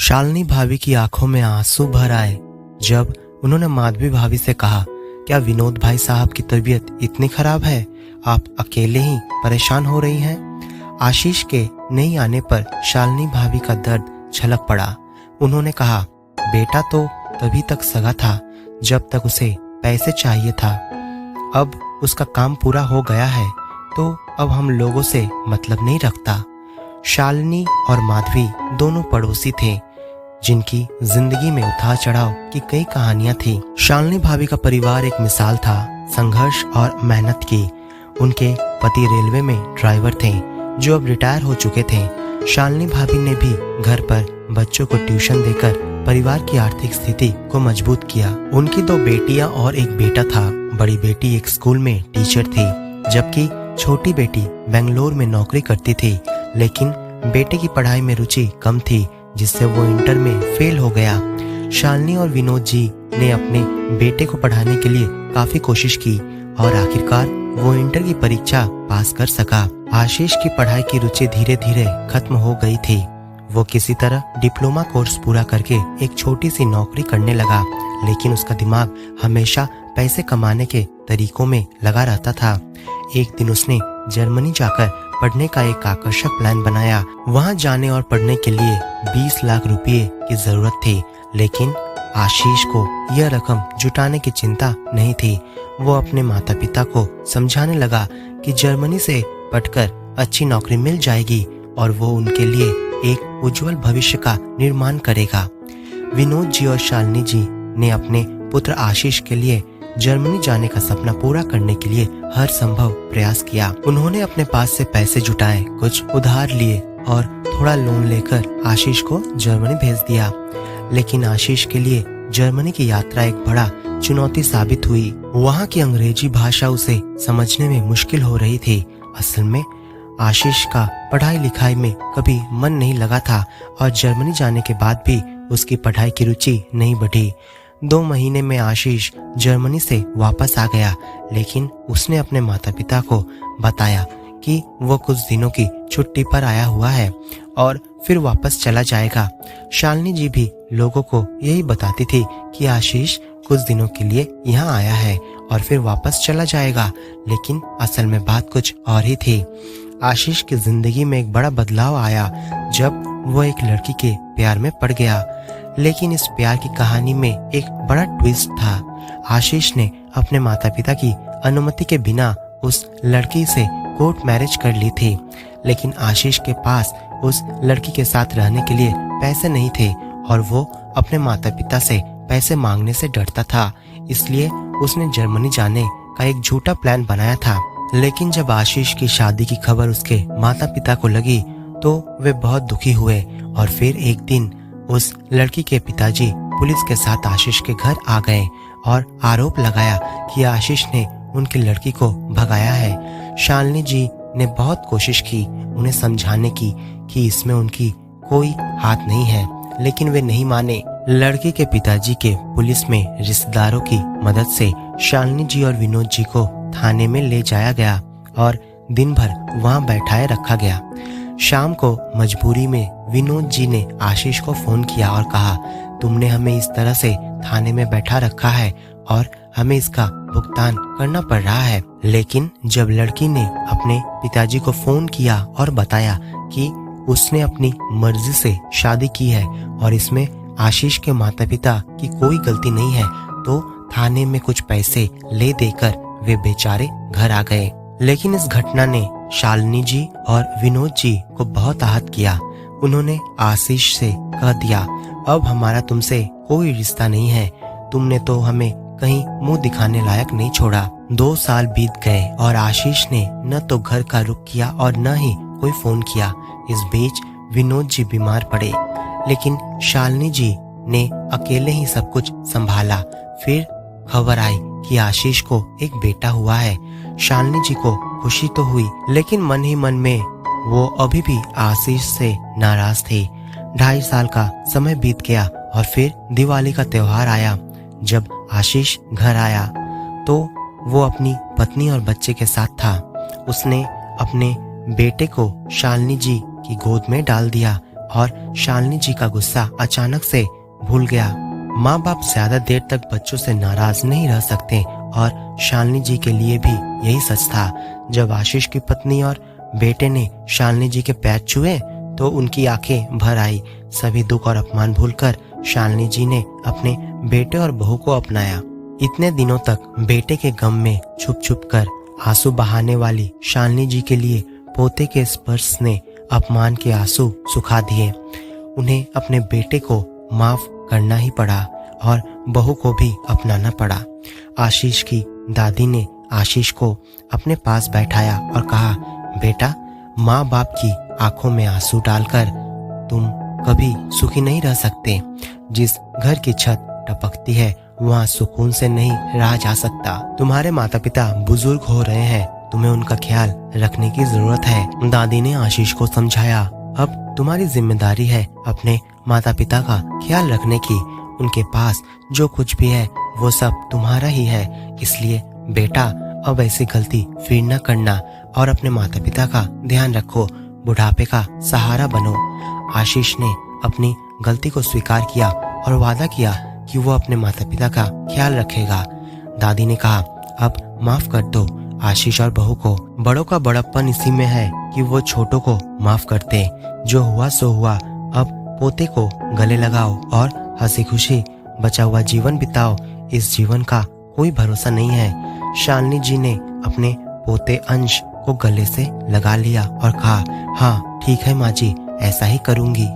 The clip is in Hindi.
शालिनी भाभी की आंखों में आंसू भर आए जब उन्होंने माधवी भाभी से कहा, क्या विनोद भाई साहब की तबीयत इतनी खराब है? आप अकेले ही परेशान हो रही हैं? आशीष के नहीं आने पर शालिनी भाभी का दर्द छलक पड़ा। उन्होंने कहा, बेटा तो तभी तक सगा था जब तक उसे पैसे चाहिए था। अब उसका काम पूरा हो गया है तो अब हम लोगों से मतलब नहीं रखता। शालिनी और माधवी दोनों पड़ोसी थे जिनकी जिंदगी में उतार चढ़ाव की कई कहानियां थी। शालिनी भाभी का परिवार एक मिसाल था संघर्ष और मेहनत की। उनके पति रेलवे में ड्राइवर थे जो अब रिटायर हो चुके थे। शालिनी भाभी ने भी घर पर बच्चों को ट्यूशन देकर परिवार की आर्थिक स्थिति को मजबूत किया। उनकी 2 बेटियां और एक बेटा था। बड़ी बेटी एक स्कूल में टीचर थी जबकि छोटी बेटी बेंगलोर में नौकरी करती थी, लेकिन बेटे की पढ़ाई में रुचि कम थी जिससे वो इंटर में फेल हो गया। शालिनी और विनोद जी ने अपने बेटे को पढ़ाने के लिए काफी कोशिश की और आखिरकार वो इंटर की परीक्षा पास कर सका। आशीष की पढ़ाई की रुचि धीरे धीरे खत्म हो गई थी। वो किसी तरह डिप्लोमा कोर्स पूरा करके एक छोटी सी नौकरी करने लगा, लेकिन उसका दिमाग हमेशा पैसे कमाने के तरीकों में लगा रहता था। एक दिन उसने जर्मनी जाकर पढ़ने का एक आकर्षक प्लान बनाया। वहां जाने और पढ़ने के लिए 20 लाख रुपए की जरूरत थी, लेकिन आशीष को यह रकम जुटाने की चिंता नहीं थी। वो अपने माता पिता को समझाने लगा कि जर्मनी से पढ़कर अच्छी नौकरी मिल जाएगी और वो उनके लिए एक उज्जवल भविष्य का निर्माण करेगा। विनोद जी और शालिनी जी ने अपने पुत्र आशीष के लिए जर्मनी जाने का सपना पूरा करने के लिए हर संभव प्रयास किया। उन्होंने अपने पास से पैसे जुटाए, कुछ उधार लिए और थोड़ा लोन लेकर आशीष को जर्मनी भेज दिया। लेकिन आशीष के लिए जर्मनी की यात्रा एक बड़ा चुनौती साबित हुई। वहाँ की अंग्रेजी भाषा उसे समझने में मुश्किल हो रही थी। असल में आशीष का पढ़ाई लिखाई में कभी मन नहीं लगा था और जर्मनी जाने के बाद भी उसकी पढ़ाई की रुचि नहीं बढ़ी। 2 महीने में आशीष जर्मनी से वापस आ गया, लेकिन उसने अपने माता पिता को बताया कि वो कुछ दिनों की छुट्टी पर आया हुआ है और फिर वापस चला जाएगा। शालिनी जी भी लोगों को यही बताती थी कि आशीष कुछ दिनों के लिए यहाँ आया है और फिर वापस चला जाएगा, लेकिन असल में बात कुछ और ही थी। आशीष की जिंदगी में एक बड़ा बदलाव आया जब वो एक लड़की के प्यार में पड़ गया, लेकिन इस प्यार की कहानी में एक बड़ा ट्विस्ट था। आशीष ने अपने माता पिता की अनुमति के बिना उस लड़की से कोर्ट मैरिज कर ली थी, लेकिन आशीष के पास उस लड़की के साथ रहने के लिए पैसे नहीं थे और वो अपने माता पिता से पैसे मांगने से डरता था। इसलिए उसने जर्मनी जाने का एक झूठा प्लान बनाया था। लेकिन जब आशीष की शादी की खबर उसके माता पिता को लगी तो वे बहुत दुखी हुए और फिर एक दिन उस लड़की के पिताजी पुलिस के साथ आशीष के घर आ गए और आरोप लगाया कि आशीष ने उनकी लड़की को भगाया है। शालिनी जी ने बहुत कोशिश की उन्हें समझाने की कि इसमें उनकी कोई हाथ नहीं है, लेकिन वे नहीं माने। लड़की के पिताजी के पुलिस में रिश्तेदारों की मदद से शालिनी जी और विनोद जी को थाने में ले जाया गया और दिन भर वहां बैठाए रखा गया। शाम को मजबूरी में विनोद जी ने आशीष को फोन किया और कहा, तुमने हमें इस तरह से थाने में बैठा रखा है और हमें इसका भुगतान करना पड़ रहा है। लेकिन जब लड़की ने अपने पिताजी को फोन किया और बताया कि उसने अपनी मर्जी से शादी की है और इसमें आशीष के माता पिता की कोई गलती नहीं है, तो थाने में कुछ पैसे ले देकर वे बेचारे घर आ गए। लेकिन इस घटना ने शालिनी जी और विनोद जी को बहुत आहत किया। उन्होंने आशीष से कह दिया, अब हमारा तुमसे कोई रिश्ता नहीं है, तुमने तो हमें कहीं मुंह दिखाने लायक नहीं छोड़ा। 2 साल बीत गए और आशीष ने न तो घर का रुख किया और न ही कोई फोन किया। इस बीच विनोद जी बीमार पड़े, लेकिन शालिनी जी ने अकेले ही सब कुछ संभाला। फिर खबर आई कि आशीष को एक बेटा हुआ है। शालिनी जी को खुशी तो हुई, लेकिन मन ही मन में वो अभी भी आशीष से नाराज थे। 2.5 साल का समय बीत गया और फिर दिवाली का त्योहार आया। जब आशीष घर आया तो वो अपनी पत्नी और बच्चे के साथ था। उसने अपने बेटे को शालिनी जी की गोद में डाल दिया और शालिनी जी का गुस्सा अचानक से भूल गया। माँ बाप ज्यादा देर तक बच्चों से नाराज नहीं रह सकते और शालिनी जी के लिए भी यही सच था। जब आशीष की पत्नी और बेटे ने शालिनी जी के पैर छुए तो उनकी आंखें भर आई। सभी दुख और अपमान भूलकर शालिनी जी ने अपने बेटे और बहू को अपनाया। इतने दिनों तक बेटे के गम में छुप छुप कर आंसू बहाने वाली शालिनी जी के लिए पोते के स्पर्श ने अपमान के आंसू सुखा दिए। उन्हें अपने बेटे को माफ करना ही पड़ा और बहू को भी अपनाना पड़ा। आशीष की दादी ने आशीष को अपने पास बैठाया और कहा, बेटा, माँ बाप की आंखों में आंसू डालकर तुम कभी सुखी नहीं रह सकते। जिस घर की छत टपकती है वहाँ सुकून से नहीं रहा जा सकता। तुम्हारे माता पिता बुजुर्ग हो रहे हैं, तुम्हें उनका ख्याल रखने की जरूरत है। दादी ने आशीष को समझाया, अब तुम्हारी जिम्मेदारी है अपने माता पिता का ख्याल रखने की। उनके पास जो कुछ भी है वो सब तुम्हारा ही है, इसलिए बेटा अब ऐसी गलती फिर न करना और अपने माता पिता का ध्यान रखो, बुढ़ापे का सहारा बनो। आशीष ने अपनी गलती को स्वीकार किया और वादा किया कि वो अपने माता पिता का ख्याल रखेगा। दादी ने कहा, अब माफ कर दो आशीष और बहू को। बड़ों का बड़प्पन इसी में है कि वो छोटों को माफ करते। जो हुआ सो हुआ, अब पोते को गले लगाओ और हंसी खुशी बचा हुआ जीवन बिताओ। इस जीवन का कोई भरोसा नहीं है। शालिनी जी ने अपने पोते अंश को गले से लगा लिया और कहा, हाँ ठीक है माँ जी, ऐसा ही करूंगी।